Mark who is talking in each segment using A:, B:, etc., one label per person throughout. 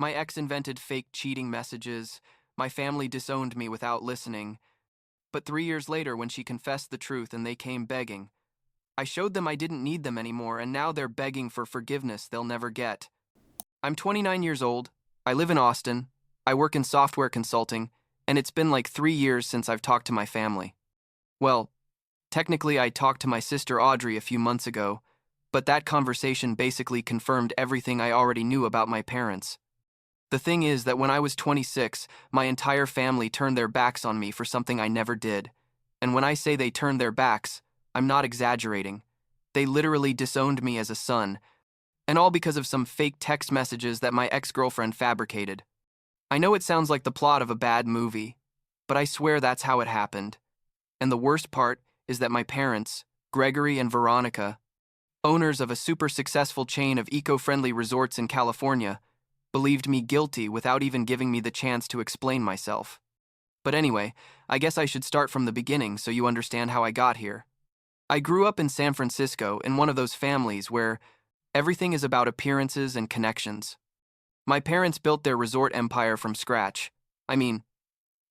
A: My ex invented fake cheating messages. My family disowned me without listening. But 3 years later, when she confessed the truth and they came begging, I showed them I didn't need them anymore, and now they're begging for forgiveness they'll never get. I'm 29 years old. I live in Austin. I work in software consulting, and it's been like 3 years since I've talked to my family. Well, technically, I talked to my sister Audrey a few months ago, but that conversation basically confirmed everything I already knew about my parents. The thing is that when I was 26, my entire family turned their backs on me for something I never did. And when I say they turned their backs, I'm not exaggerating. They literally disowned me as a son, and all because of some fake text messages that my ex-girlfriend fabricated. I know it sounds like the plot of a bad movie, but I swear that's how it happened. And the worst part is that my parents, Gregory and Veronica, owners of a super successful chain of eco-friendly resorts in California, believed me guilty without even giving me the chance to explain myself. But anyway, I guess I should start from the beginning so you understand how I got here. I grew up in San Francisco in one of those families where everything is about appearances and connections. My parents built their resort empire from scratch. I mean,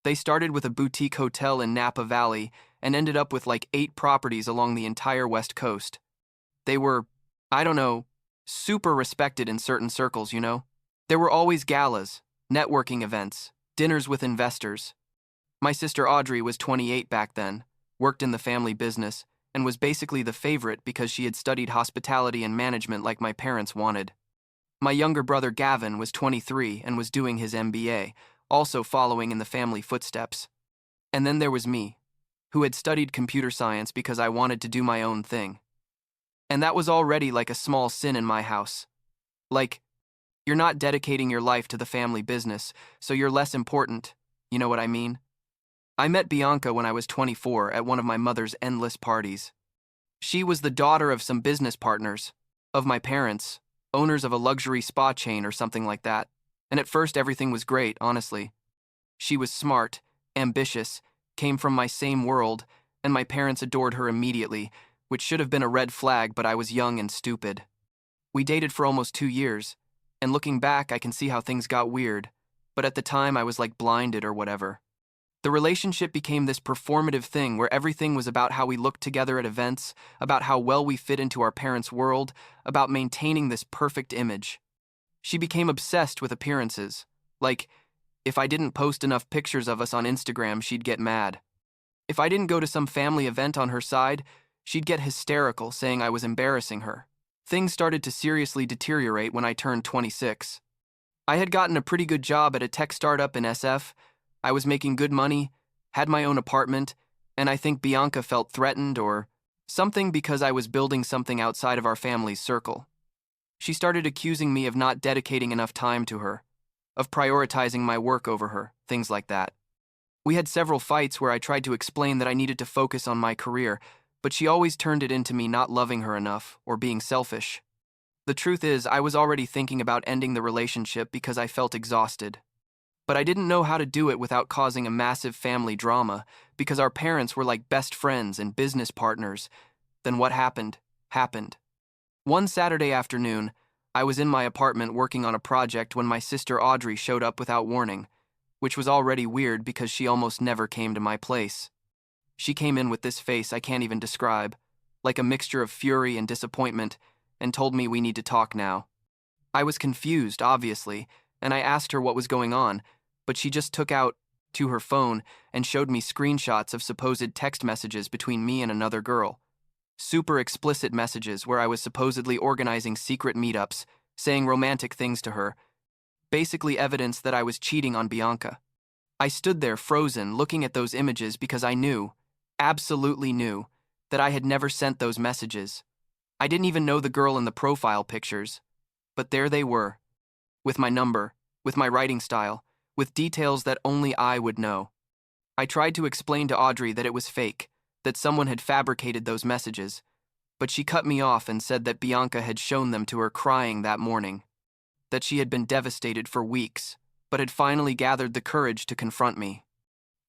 A: they started with a boutique hotel in Napa Valley and ended up with like 8 properties along the entire West Coast. They were, I don't know, super respected in certain circles, you know? There were always galas, networking events, dinners with investors. My sister Audrey was 28 back then, worked in the family business, and was basically the favorite because she had studied hospitality and management like my parents wanted. My younger brother Gavin was 23 and was doing his MBA, also following in the family footsteps. And then there was me, who had studied computer science because I wanted to do my own thing. And that was already like a small sin in my house. Like, you're not dedicating your life to the family business, so you're less important, you know what I mean? I met Bianca when I was 24 at one of my mother's endless parties. She was the daughter of some business partners, of my parents, owners of a luxury spa chain or something like that, and at first everything was great, honestly. She was smart, ambitious, came from my same world, and my parents adored her immediately, which should have been a red flag, but I was young and stupid. We dated for almost 2 years, and looking back I can see how things got weird, but at the time I was like blinded or whatever. The relationship became this performative thing where everything was about how we looked together at events, about how well we fit into our parents' world, about maintaining this perfect image. She became obsessed with appearances. Like, if I didn't post enough pictures of us on Instagram, she'd get mad. If I didn't go to some family event on her side, she'd get hysterical, saying I was embarrassing her. Things started to seriously deteriorate when I turned 26. I had gotten a pretty good job at a tech startup in SF. I was making good money, had my own apartment, and I think Bianca felt threatened or something because I was building something outside of our family's circle. She started accusing me of not dedicating enough time to her, of prioritizing my work over her, things like that. We had several fights where I tried to explain that I needed to focus on my career, but she always turned it into me not loving her enough or being selfish. The truth is, I was already thinking about ending the relationship because I felt exhausted. But I didn't know how to do it without causing a massive family drama, because our parents were like best friends and business partners. Then what happened, happened. One Saturday afternoon, I was in my apartment working on a project when my sister Audrey showed up without warning, which was already weird because she almost never came to my place. She came in with this face I can't even describe, like a mixture of fury and disappointment, and told me we need to talk now. I was confused, obviously, and I asked her what was going on, but she just took out to her phone and showed me screenshots of supposed text messages between me and another girl. Super explicit messages where I was supposedly organizing secret meetups, saying romantic things to her, basically evidence that I was cheating on Bianca. I stood there frozen, looking at those images because I knew, absolutely knew, that I had never sent those messages. I didn't even know the girl in the profile pictures, but there they were, with my number, with my writing style, with details that only I would know. I tried to explain to Audrey that it was fake, that someone had fabricated those messages, but she cut me off and said that Bianca had shown them to her crying that morning, that she had been devastated for weeks, but had finally gathered the courage to confront me.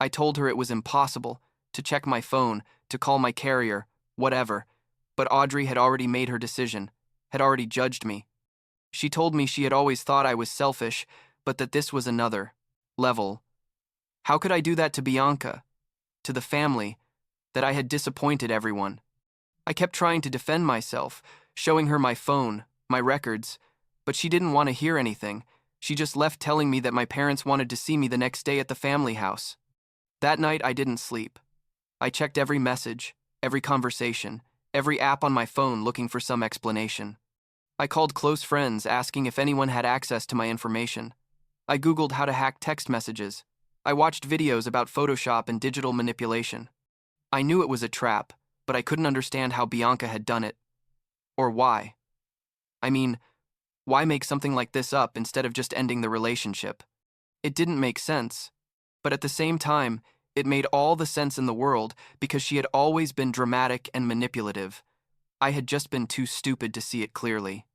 A: I told her it was impossible, to check my phone, to call my carrier, whatever, but Audrey had already made her decision, had already judged me. She told me she had always thought I was selfish, but that this was another level. How could I do that to Bianca, to the family, that I had disappointed everyone? I kept trying to defend myself, showing her my phone, my records, but she didn't want to hear anything. She just left telling me that my parents wanted to see me the next day at the family house. That night I didn't sleep. I checked every message, every conversation, every app on my phone looking for some explanation. I called close friends asking if anyone had access to my information. I Googled how to hack text messages. I watched videos about Photoshop and digital manipulation. I knew it was a trap, but I couldn't understand how Bianca had done it. Or why. I mean, why make something like this up instead of just ending the relationship? It didn't make sense. But at the same time, it made all the sense in the world because she had always been dramatic and manipulative. I had just been too stupid to see it clearly.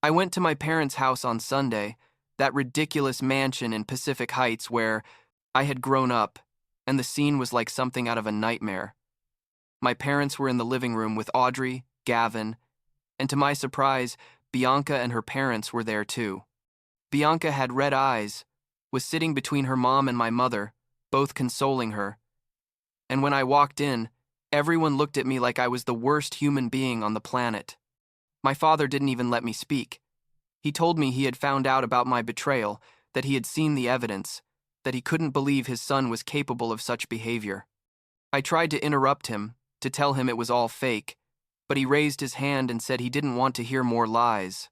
A: I went to my parents' house on Sunday, that ridiculous mansion in Pacific Heights where I had grown up, and the scene was like something out of a nightmare. My parents were in the living room with Audrey, Gavin, and to my surprise, Bianca and her parents were there too. Bianca had red eyes, was sitting between her mom and my mother, both consoling her. And when I walked in, everyone looked at me like I was the worst human being on the planet. My father didn't even let me speak. He told me he had found out about my betrayal, that he had seen the evidence, that he couldn't believe his son was capable of such behavior. I tried to interrupt him, to tell him it was all fake, but he raised his hand and said he didn't want to hear more lies.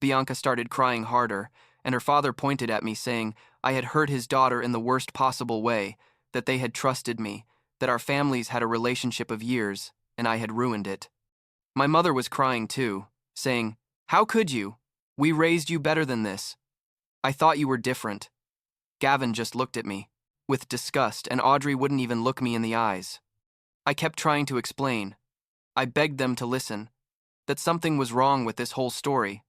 A: Bianca started crying harder, and her father pointed at me saying I had hurt his daughter in the worst possible way, that they had trusted me, that our families had a relationship of years, and I had ruined it. My mother was crying too, saying, "How could you? We raised you better than this. I thought you were different." Gavin just looked at me, with disgust, and Audrey wouldn't even look me in the eyes. I kept trying to explain. I begged them to listen, that something was wrong with this whole story,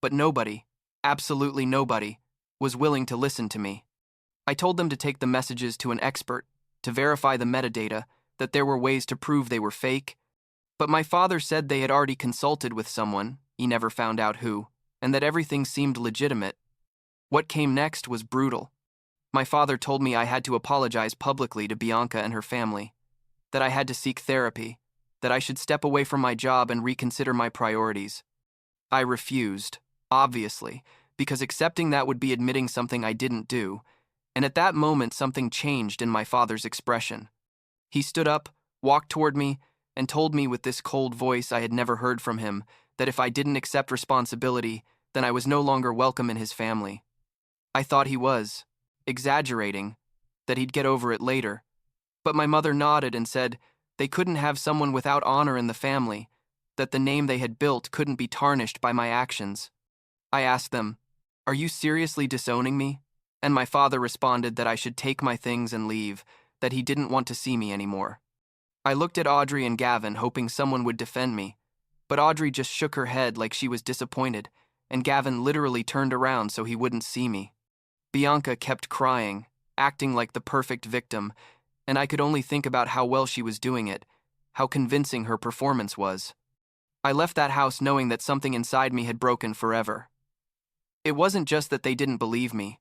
A: but nobody, absolutely nobody, was willing to listen to me. I told them to take the messages to an expert, to verify the metadata, that there were ways to prove they were fake, but my father said they had already consulted with someone, he never found out who, and that everything seemed legitimate. What came next was brutal. My father told me I had to apologize publicly to Bianca and her family, that I had to seek therapy, that I should step away from my job and reconsider my priorities. I refused, obviously, because accepting that would be admitting something I didn't do, and at that moment something changed in my father's expression. He stood up, walked toward me, and told me with this cold voice I had never heard from him that if I didn't accept responsibility, then I was no longer welcome in his family. I thought he was exaggerating, that he'd get over it later, but my mother nodded and said they couldn't have someone without honor in the family, that the name they had built couldn't be tarnished by my actions. I asked them, "Are you seriously disowning me?" And my father responded that I should take my things and leave, that he didn't want to see me anymore. I looked at Audrey and Gavin, hoping someone would defend me, but Audrey just shook her head like she was disappointed, and Gavin literally turned around so he wouldn't see me. Bianca kept crying, acting like the perfect victim, and I could only think about how well she was doing it, how convincing her performance was. I left that house knowing that something inside me had broken forever. It wasn't just that they didn't believe me.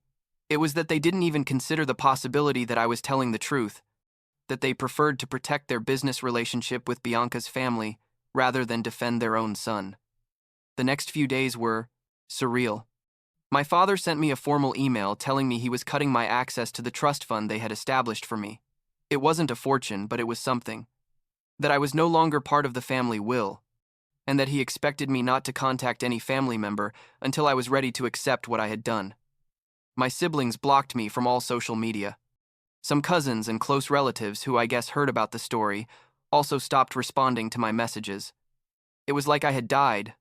A: It was that they didn't even consider the possibility that I was telling the truth, that they preferred to protect their business relationship with Bianca's family rather than defend their own son. The next few days were surreal. My father sent me a formal email telling me he was cutting my access to the trust fund they had established for me. It wasn't a fortune, but it was something. That I was no longer part of the family will, and that he expected me not to contact any family member until I was ready to accept what I had done. My siblings blocked me from all social media. Some cousins and close relatives who I guess heard about the story also stopped responding to my messages. It was like I had died,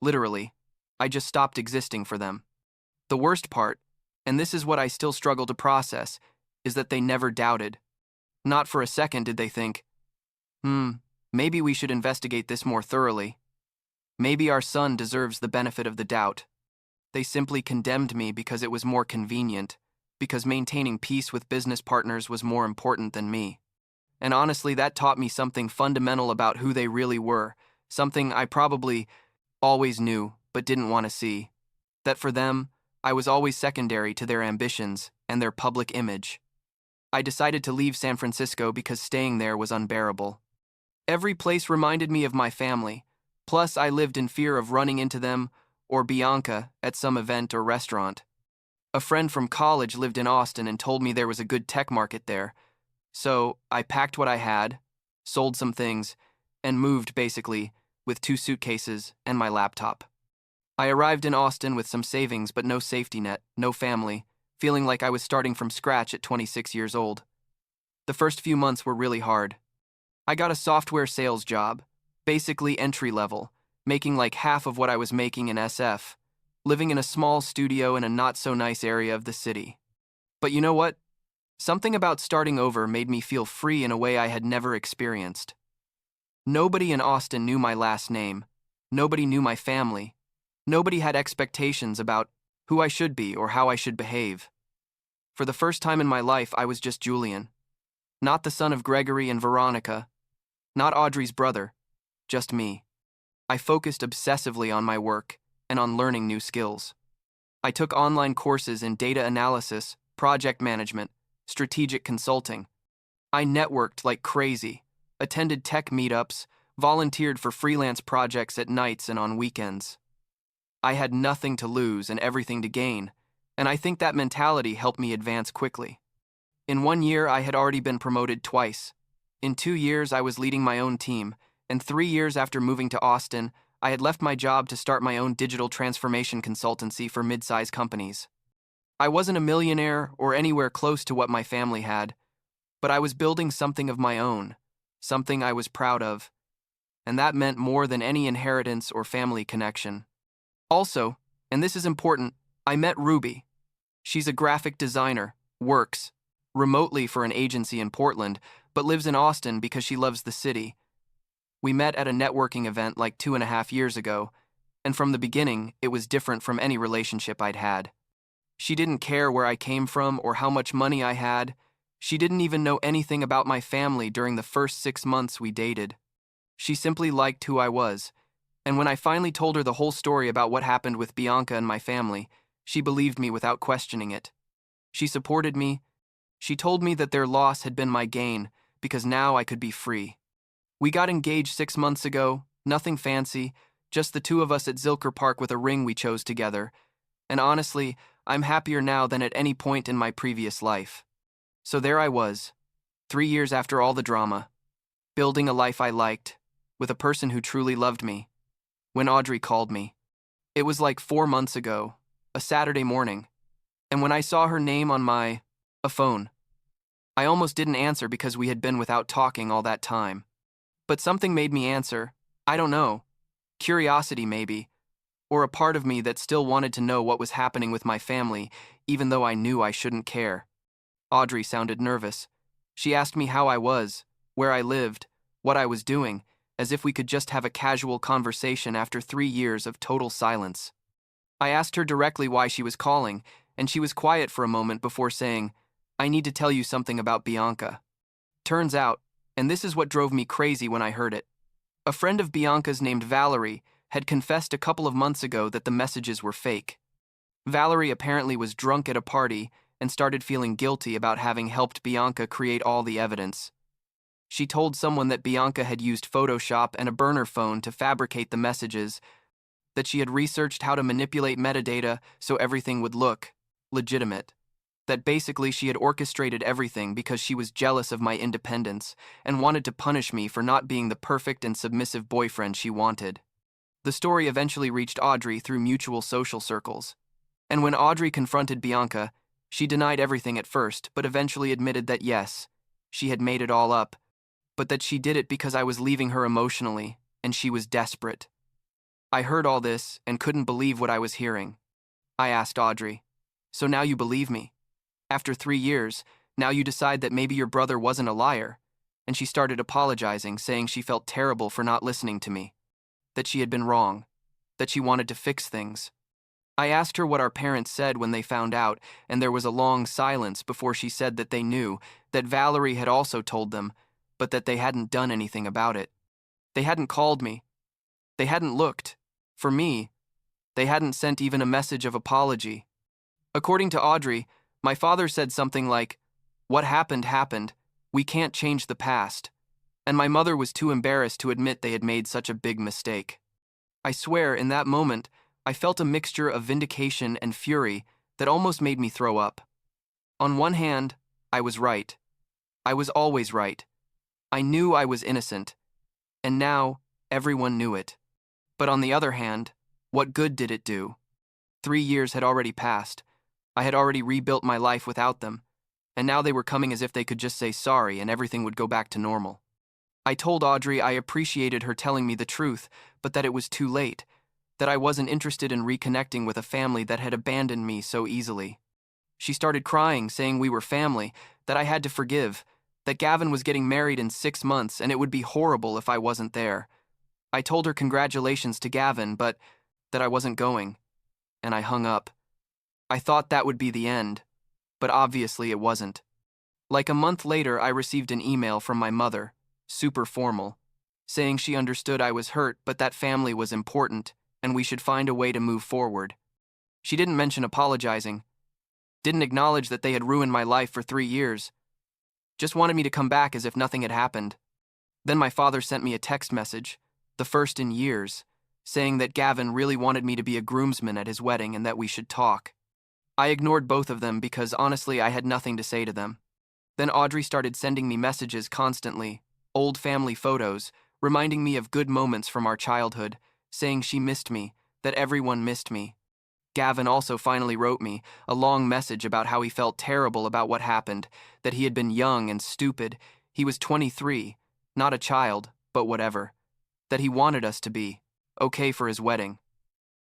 A: literally. I just stopped existing for them. The worst part, and this is what I still struggle to process, is that they never doubted. Not for a second did they think, maybe we should investigate this more thoroughly. Maybe our son deserves the benefit of the doubt. They simply condemned me because it was more convenient, because maintaining peace with business partners was more important than me. And honestly, that taught me something fundamental about who they really were, something I probably always knew but didn't want to see. That for them, I was always secondary to their ambitions and their public image. I decided to leave San Francisco because staying there was unbearable. Every place reminded me of my family, plus I lived in fear of running into them or Bianca at some event or restaurant. A friend from college lived in Austin and told me there was a good tech market there, so I packed what I had, sold some things, and moved basically with 2 suitcases and my laptop. I arrived in Austin with some savings but no safety net, no family, feeling like I was starting from scratch at 26 years old. The first few months were really hard. I got a software sales job, basically entry level, making like half of what I was making in SF, living in a small studio in a not-so-nice area of the city. But you know what? Something about starting over made me feel free in a way I had never experienced. Nobody in Austin knew my last name. Nobody knew my family. Nobody had expectations about who I should be or how I should behave. For the first time in my life, I was just Julian. Not the son of Gregory and Veronica. Not Audrey's brother. Just me. I focused obsessively on my work and on learning new skills. I took online courses in data analysis, project management, strategic consulting. I networked like crazy, attended tech meetups, volunteered for freelance projects at nights and on weekends. I had nothing to lose and everything to gain, and I think that mentality helped me advance quickly. In 1 year, I had already been promoted twice. In 2 years, I was leading my own team, and 3 years after moving to Austin, I had left my job to start my own digital transformation consultancy for mid-size companies. I wasn't a millionaire or anywhere close to what my family had, but I was building something of my own, something I was proud of, and that meant more than any inheritance or family connection. Also, and this is important, I met Ruby. She's a graphic designer, works remotely for an agency in Portland, but lives in Austin because she loves the city. We met at a networking event like 2.5 years ago, and from the beginning, it was different from any relationship I'd had. She didn't care where I came from or how much money I had. She didn't even know anything about my family during the first 6 months we dated. She simply liked who I was, and when I finally told her the whole story about what happened with Bianca and my family, she believed me without questioning it. She supported me. She told me that their loss had been my gain because now I could be free. We got engaged 6 months ago, nothing fancy, just the 2 of us at Zilker Park with a ring we chose together. And honestly, I'm happier now than at any point in my previous life. So there I was, 3 years after all the drama, building a life I liked, with a person who truly loved me, when Audrey called me. It was like 4 months ago, a Saturday morning, and when I saw her name on a phone, I almost didn't answer because we had been without talking all that time. But something made me answer. I don't know. Curiosity, maybe. Or a part of me that still wanted to know what was happening with my family, even though I knew I shouldn't care. Audrey sounded nervous. She asked me how I was, where I lived, what I was doing, as if we could just have a casual conversation after 3 years of total silence. I asked her directly why she was calling, and she was quiet for a moment before saying, "I need to tell you something about Bianca." Turns out, and this is what drove me crazy when I heard it, a friend of Bianca's named Valerie had confessed a couple of months ago that the messages were fake. Valerie apparently was drunk at a party and started feeling guilty about having helped Bianca create all the evidence. She told someone that Bianca had used Photoshop and a burner phone to fabricate the messages, that she had researched how to manipulate metadata so everything would look legitimate, that basically she had orchestrated everything because she was jealous of my independence and wanted to punish me for not being the perfect and submissive boyfriend she wanted. The story eventually reached Audrey through mutual social circles, and when Audrey confronted Bianca, she denied everything at first, but eventually admitted that yes, she had made it all up, but that she did it because I was leaving her emotionally, and she was desperate. I heard all this and couldn't believe what I was hearing. I asked Audrey, "So now you believe me? After 3 years, now you decide that maybe your brother wasn't a liar," and she started apologizing, saying she felt terrible for not listening to me, that she had been wrong, that she wanted to fix things. I asked her what our parents said when they found out, and there was a long silence before she said that they knew, that Valerie had also told them, but that they hadn't done anything about it. They hadn't called me. They hadn't looked. For me, they hadn't sent even a message of apology. According to Audrey, my father said something like, "What happened happened. We can't change the past." And my mother was too embarrassed to admit they had made such a big mistake. I swear, in that moment, I felt a mixture of vindication and fury that almost made me throw up. On one hand, I was right. I was always right. I knew I was innocent. And now, everyone knew it. But on the other hand, what good did it do? 3 years had already passed. I had already rebuilt my life without them. And now they were coming as if they could just say sorry and everything would go back to normal. I told Audrey I appreciated her telling me the truth, but that it was too late, that I wasn't interested in reconnecting with a family that had abandoned me so easily. She started crying, saying we were family, that I had to forgive, that Gavin was getting married in 6 months and it would be horrible if I wasn't there. I told her congratulations to Gavin, but that I wasn't going, and I hung up. I thought that would be the end, but obviously it wasn't. Like a month later, I received an email from my mother, super formal, saying she understood I was hurt but that family was important and we should find a way to move forward. She didn't mention apologizing, didn't acknowledge that they had ruined my life for 3 years, just wanted me to come back as if nothing had happened. Then my father sent me a text message, the first in years, saying that Gavin really wanted me to be a groomsman at his wedding and that we should talk. I ignored both of them because honestly I had nothing to say to them. Then Audrey started sending me messages constantly, old family photos, reminding me of good moments from our childhood, saying she missed me, that everyone missed me. Gavin also finally wrote me a long message about how he felt terrible about what happened, that he had been young and stupid, he was 23, not a child, but whatever, that he wanted us to be okay for his wedding.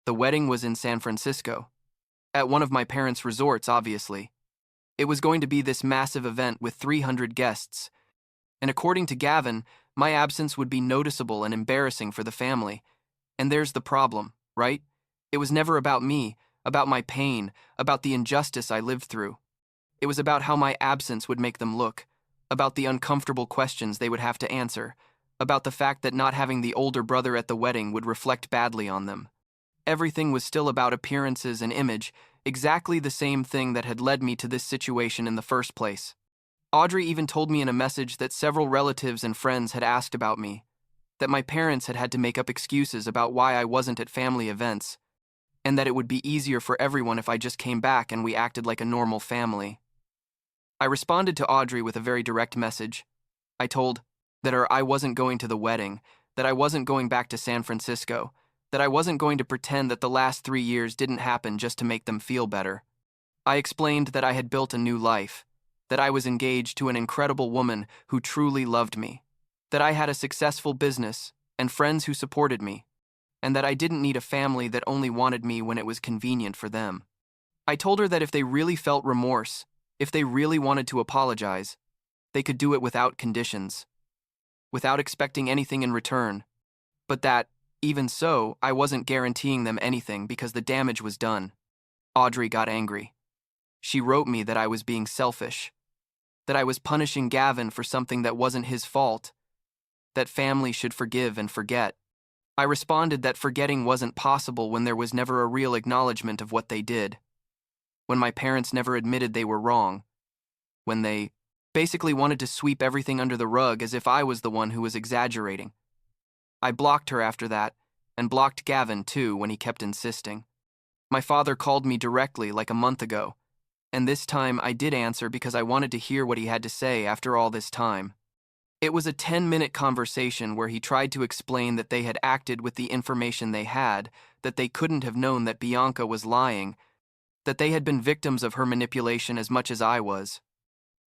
A: The wedding was in San Francisco, at one of my parents' resorts, obviously. It was going to be this massive event with 300 guests, and according to Gavin, my absence would be noticeable and embarrassing for the family. And there's the problem, right? It was never about me, about my pain, about the injustice I lived through. It was about how my absence would make them look, about the uncomfortable questions they would have to answer, about the fact that not having the older brother at the wedding would reflect badly on them. Everything was still about appearances and image, exactly the same thing that had led me to this situation in the first place. Audrey even told me in a message that several relatives and friends had asked about me, that my parents had had to make up excuses about why I wasn't at family events, and that it would be easier for everyone if I just came back and we acted like a normal family. I responded to Audrey with a very direct message. I told her I wasn't going to the wedding, that I wasn't going back to San Francisco, that I wasn't going to pretend that the last 3 years didn't happen just to make them feel better. I explained that I had built a new life, that I was engaged to an incredible woman who truly loved me, that I had a successful business and friends who supported me, and that I didn't need a family that only wanted me when it was convenient for them. I told her that if they really felt remorse, if they really wanted to apologize, they could do it without conditions, without expecting anything in return, but that, even so, I wasn't guaranteeing them anything because the damage was done. Audrey got angry. She wrote me that I was being selfish, that I was punishing Gavin for something that wasn't his fault, that family should forgive and forget. I responded that forgetting wasn't possible when there was never a real acknowledgement of what they did, when my parents never admitted they were wrong, when they basically wanted to sweep everything under the rug as if I was the one who was exaggerating. I blocked her after that, and blocked Gavin too when he kept insisting. My father called me directly like a month ago, and this time I did answer because I wanted to hear what he had to say after all this time. It was a 10-minute conversation where he tried to explain that they had acted with the information they had, that they couldn't have known that Bianca was lying, that they had been victims of her manipulation as much as I was.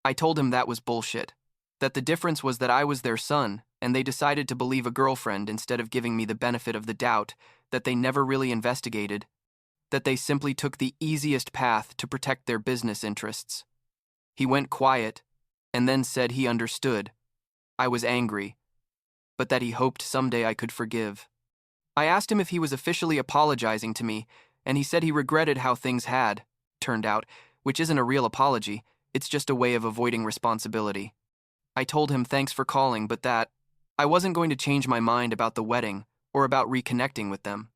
A: I told him that was bullshit, that the difference was that I was their son, and they decided to believe a girlfriend instead of giving me the benefit of the doubt, that they never really investigated, that they simply took the easiest path to protect their business interests. He went quiet, and then said he understood. I was angry, but that he hoped someday I could forgive. I asked him if he was officially apologizing to me, and he said he regretted how things had turned out, which isn't a real apology, it's just a way of avoiding responsibility. I told him thanks for calling, but that I wasn't going to change my mind about the wedding or about reconnecting with them.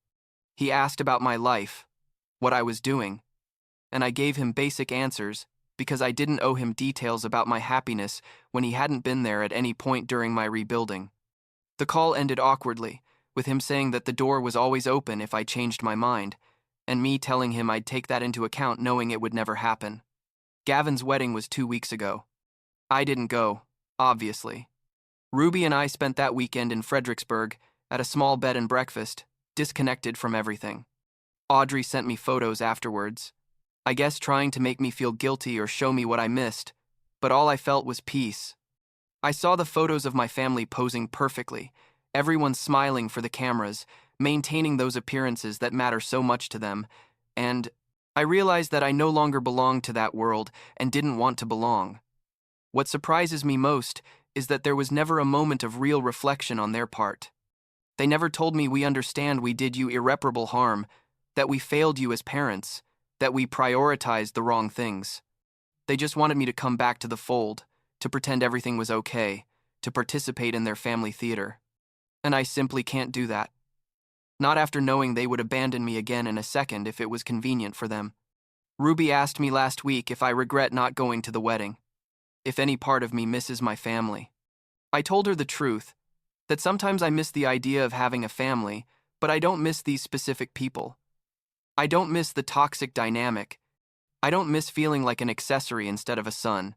A: He asked about my life, what I was doing, and I gave him basic answers because I didn't owe him details about my happiness when he hadn't been there at any point during my rebuilding. The call ended awkwardly, with him saying that the door was always open if I changed my mind, and me telling him I'd take that into account knowing it would never happen. Gavin's wedding was 2 weeks ago. I didn't go, obviously. Ruby and I spent that weekend in Fredericksburg at a small bed and breakfast, disconnected from everything. Audrey sent me photos afterwards, I guess trying to make me feel guilty or show me what I missed, but all I felt was peace. I saw the photos of my family posing perfectly, everyone smiling for the cameras, maintaining those appearances that matter so much to them, and I realized that I no longer belonged to that world and didn't want to belong. What surprises me most is that there was never a moment of real reflection on their part. They never told me we understand we did you irreparable harm, that we failed you as parents, that we prioritized the wrong things. They just wanted me to come back to the fold, to pretend everything was okay, to participate in their family theater. And I simply can't do that. Not after knowing they would abandon me again in a second if it was convenient for them. Ruby asked me last week if I regret not going to the wedding, if any part of me misses my family. I told her the truth, that sometimes I miss the idea of having a family, but I don't miss these specific people. I don't miss the toxic dynamic. I don't miss feeling like an accessory instead of a son.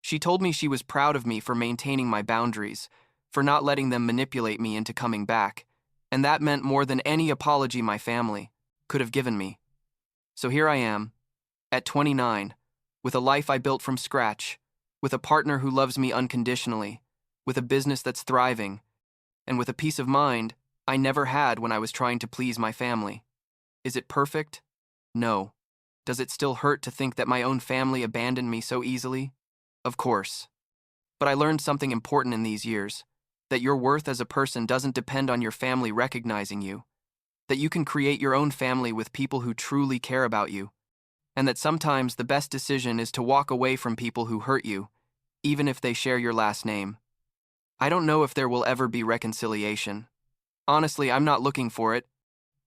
A: She told me she was proud of me for maintaining my boundaries, for not letting them manipulate me into coming back, and that meant more than any apology my family could have given me. So here I am, at 29, with a life I built from scratch, with a partner who loves me unconditionally, with a business that's thriving, and with a peace of mind I never had when I was trying to please my family. Is it perfect? No. Does it still hurt to think that my own family abandoned me so easily? Of course. But I learned something important in these years, that your worth as a person doesn't depend on your family recognizing you, that you can create your own family with people who truly care about you, and that sometimes the best decision is to walk away from people who hurt you, even if they share your last name. I don't know if there will ever be reconciliation. Honestly, I'm not looking for it,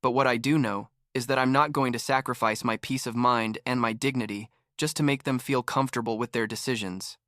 A: but what I do know is that I'm not going to sacrifice my peace of mind and my dignity just to make them feel comfortable with their decisions.